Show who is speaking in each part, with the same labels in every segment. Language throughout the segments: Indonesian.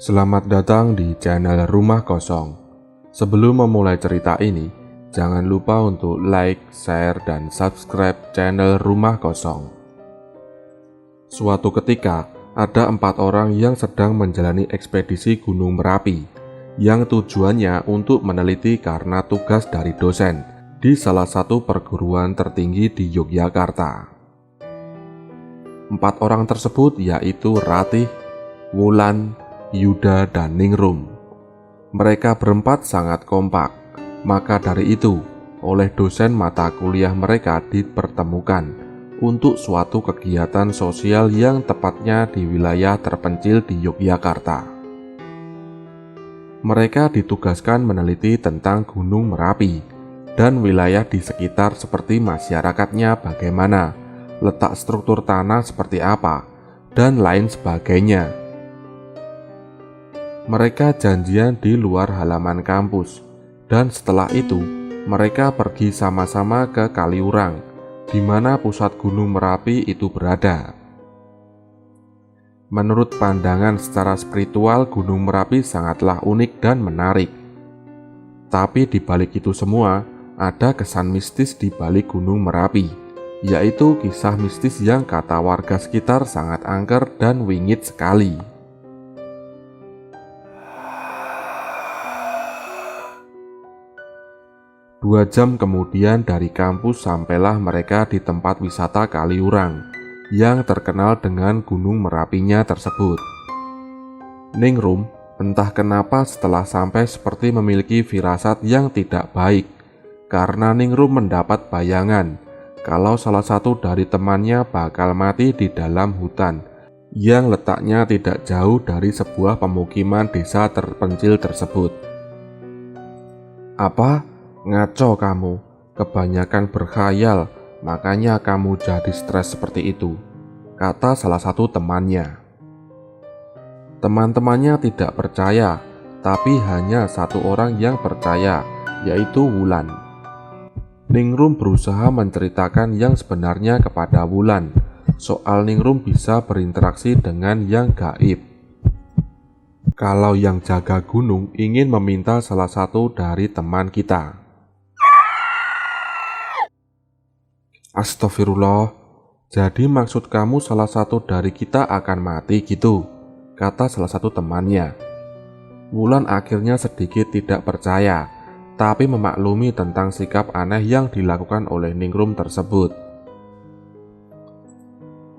Speaker 1: Selamat datang di channel Rumah Kosong. Sebelum memulai cerita ini, jangan lupa untuk like, share, dan subscribe channel Rumah Kosong. Suatu ketika, ada 4 orang yang sedang menjalani ekspedisi Gunung Merapi, yang tujuannya untuk meneliti karena tugas dari dosen di salah satu perguruan tertinggi di Yogyakarta. 4 orang tersebut yaitu Ratih, Wulan, Yuda, dan Ningrum. Mereka berempat sangat kompak, maka dari itu, oleh dosen mata kuliah mereka dipertemukan untuk suatu kegiatan sosial yang tepatnya di wilayah terpencil di Yogyakarta. Mereka ditugaskan meneliti tentang Gunung Merapi dan wilayah di sekitar seperti masyarakatnya bagaimana, letak struktur tanah seperti apa, dan lain sebagainya. Mereka janjian di luar halaman kampus, dan setelah itu mereka pergi sama-sama ke Kaliurang, di mana pusat Gunung Merapi itu berada. Menurut pandangan secara spiritual, Gunung Merapi sangatlah unik dan menarik. Tapi di balik itu semua, ada kesan mistis di balik Gunung Merapi, yaitu kisah mistis yang kata warga sekitar sangat angker dan wingit sekali. Dua jam kemudian dari kampus sampailah mereka di tempat wisata Kaliurang yang terkenal dengan Gunung Merapinya tersebut. Ningrum entah kenapa setelah sampai seperti memiliki firasat yang tidak baik, karena Ningrum mendapat bayangan kalau salah satu dari temannya bakal mati di dalam hutan yang letaknya tidak jauh dari sebuah pemukiman desa terpencil tersebut. "Apa? Ngaco kamu, kebanyakan berkhayal, makanya kamu jadi stres seperti itu," kata salah satu temannya. Teman-temannya tidak percaya, tapi hanya satu orang yang percaya, yaitu Wulan. Ningrum berusaha menceritakan yang sebenarnya kepada Wulan, soal Ningrum bisa berinteraksi dengan yang gaib. Kalau yang jaga gunung ingin meminta salah satu dari teman kita. "Astagfirullah, jadi maksud kamu salah satu dari kita akan mati gitu?" kata salah satu temannya. Wulan akhirnya sedikit tidak percaya, tapi memaklumi tentang sikap aneh yang dilakukan oleh Ningrum tersebut.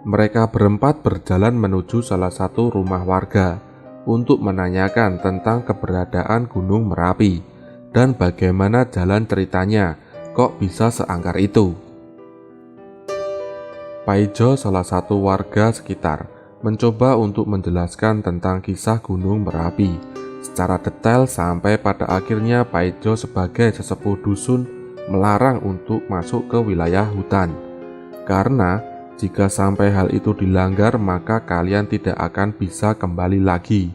Speaker 1: Mereka berempat berjalan menuju salah satu rumah warga untuk menanyakan tentang keberadaan Gunung Merapi dan bagaimana jalan ceritanya kok bisa seangker itu. Paijo, salah satu warga sekitar, mencoba untuk menjelaskan tentang kisah Gunung Merapi secara detail sampai pada akhirnya Paijo sebagai sesepuh dusun melarang untuk masuk ke wilayah hutan. Karena jika sampai hal itu dilanggar maka kalian tidak akan bisa kembali lagi.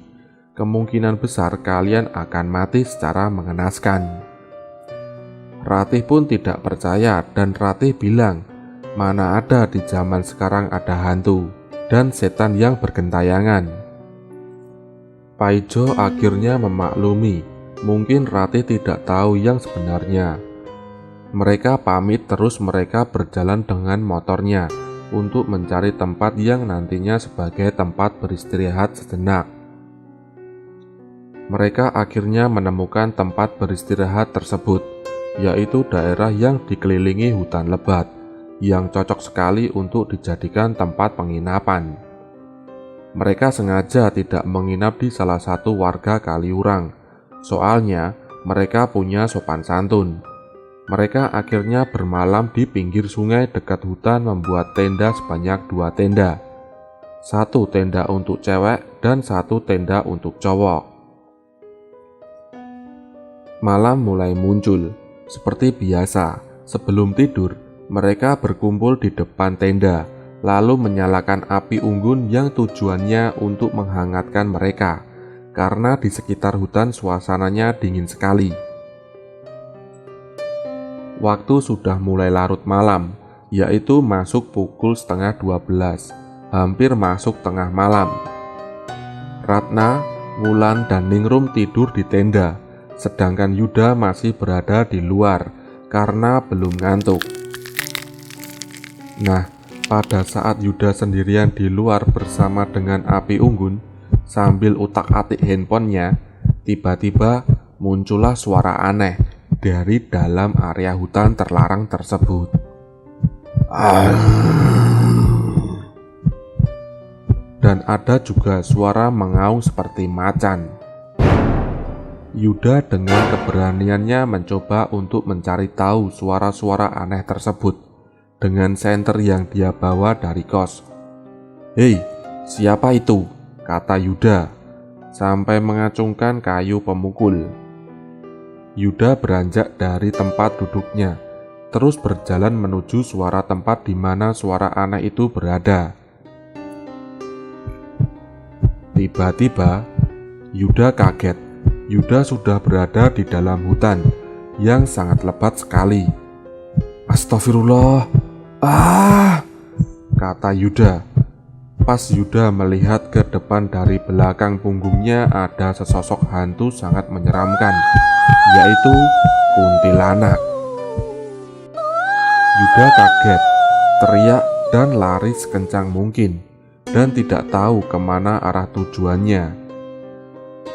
Speaker 1: Kemungkinan besar kalian akan mati secara mengenaskan. Ratih pun tidak percaya dan Ratih bilang, "Mana ada di zaman sekarang ada hantu dan setan yang bergentayangan." Paijo akhirnya memaklumi, mungkin Ratih tidak tahu yang sebenarnya. Mereka pamit terus mereka berjalan dengan motornya untuk mencari tempat yang nantinya sebagai tempat beristirahat sejenak. Mereka akhirnya menemukan tempat beristirahat tersebut, yaitu daerah yang dikelilingi hutan lebat, yang cocok sekali untuk dijadikan tempat penginapan. Mereka sengaja tidak menginap di salah satu warga Kaliurang, soalnya mereka punya sopan santun. Mereka akhirnya bermalam di pinggir sungai dekat hutan membuat tenda sebanyak 2 tenda. 1 tenda untuk cewek dan 1 tenda untuk cowok. Malam mulai muncul, seperti biasa, sebelum tidur. Mereka berkumpul di depan tenda, lalu menyalakan api unggun yang tujuannya untuk menghangatkan mereka, karena di sekitar hutan suasananya dingin sekali. Waktu sudah mulai larut malam, yaitu masuk pukul 11:30, hampir masuk tengah malam. Ratna, Wulan dan Ningrum tidur di tenda, sedangkan Yuda masih berada di luar karena belum ngantuk. Nah, pada saat Yuda sendirian di luar bersama dengan api unggun sambil utak-atik handphonenya, tiba-tiba muncullah suara aneh dari dalam area hutan terlarang tersebut. Dan ada juga suara mengaum seperti macan. Yuda dengan keberaniannya mencoba untuk mencari tahu suara-suara aneh tersebut dengan senter yang dia bawa dari kos. "Hei, siapa itu?" kata Yuda sampai mengacungkan kayu pemukul. Yuda beranjak dari tempat duduknya, terus berjalan menuju suara tempat di mana suara aneh itu berada. Tiba-tiba, Yuda kaget. Yuda sudah berada di dalam hutan yang sangat lebat sekali. "Astagfirullah, kata Yuda. Pas Yuda melihat ke depan, dari belakang punggungnya ada sesosok hantu sangat menyeramkan, yaitu kuntilanak. Yuda kaget, teriak dan lari sekencang mungkin, dan tidak tahu kemana arah tujuannya.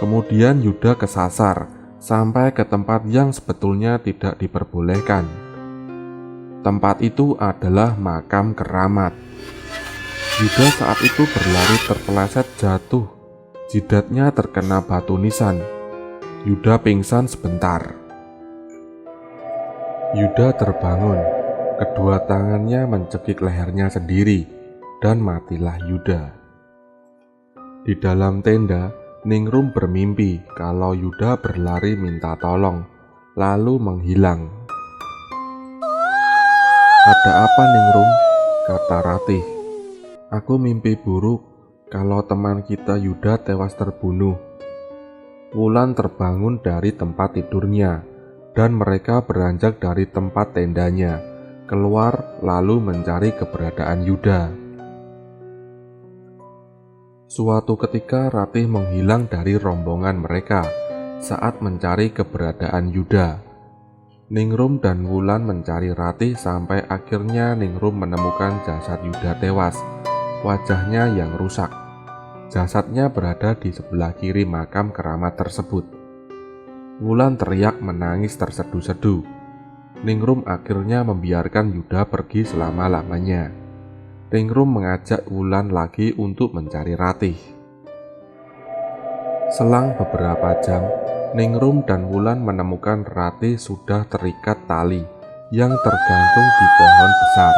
Speaker 1: Kemudian Yuda kesasar sampai ke tempat yang sebetulnya tidak diperbolehkan. Tempat itu adalah makam keramat. Yuda saat itu berlari terpeleset jatuh, jidatnya terkena batu nisan. Yuda pingsan sebentar. Yuda terbangun, kedua tangannya mencekik lehernya sendiri, dan matilah Yuda. Di dalam tenda, Ningrum bermimpi kalau Yuda berlari minta tolong, lalu menghilang. "Ada apa, Ningrum?" kata Ratih. "Aku mimpi buruk kalau teman kita Yuda tewas terbunuh." Wulan terbangun dari tempat tidurnya, dan mereka beranjak dari tempat tendanya, keluar lalu mencari keberadaan Yuda. Suatu ketika Ratih menghilang dari rombongan mereka saat mencari keberadaan Yuda. Ningrum dan Wulan mencari Ratih sampai akhirnya Ningrum menemukan jasad Yuda tewas, wajahnya yang rusak. Jasadnya berada di sebelah kiri makam keramat tersebut. Wulan teriak menangis terseduh-seduh. Ningrum akhirnya membiarkan Yuda pergi selama-lamanya. Ningrum mengajak Wulan lagi untuk mencari Ratih. Selang beberapa jam, Ningrum dan Wulan menemukan Ratih sudah terikat tali yang tergantung di pohon besar,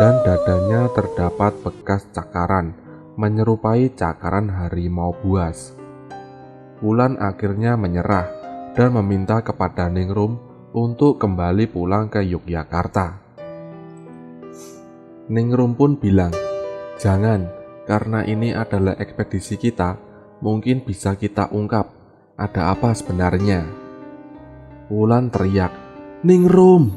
Speaker 1: dan dadanya terdapat bekas cakaran menyerupai cakaran harimau buas. Wulan akhirnya menyerah dan meminta kepada Ningrum untuk kembali pulang ke Yogyakarta. Ningrum pun bilang, "Jangan, karena ini adalah ekspedisi kita, mungkin bisa kita ungkap ada apa sebenarnya." Wulan teriak, "Ningrum!"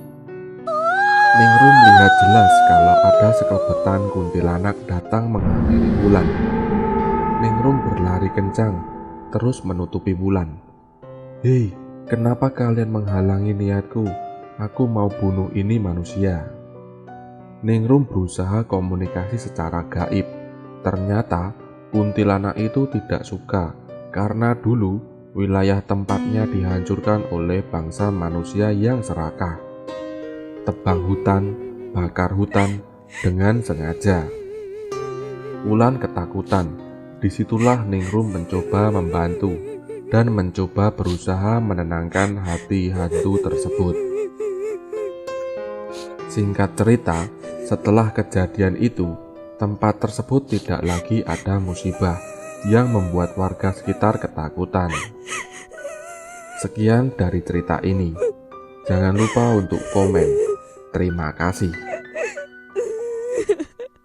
Speaker 1: Ningrum melihat jelas kalau ada sekelebetan kuntilanak datang menghampiri Wulan. Ningrum berlari kencang, terus menutupi Wulan. "Hei, kenapa kalian menghalangi niatku? Aku mau bunuh ini manusia." Ningrum berusaha komunikasi secara gaib. Ternyata kuntilanak itu tidak suka karena dulu wilayah tempatnya dihancurkan oleh bangsa manusia yang serakah. Tebang hutan, bakar hutan dengan sengaja. Wulan ketakutan. Disitulah Ningrum mencoba membantu dan mencoba berusaha menenangkan hati hantu tersebut. Singkat cerita, setelah kejadian itu, tempat tersebut tidak lagi ada musibah yang membuat warga sekitar ketakutan. Sekian dari cerita ini. Jangan lupa untuk komen. Terima kasih.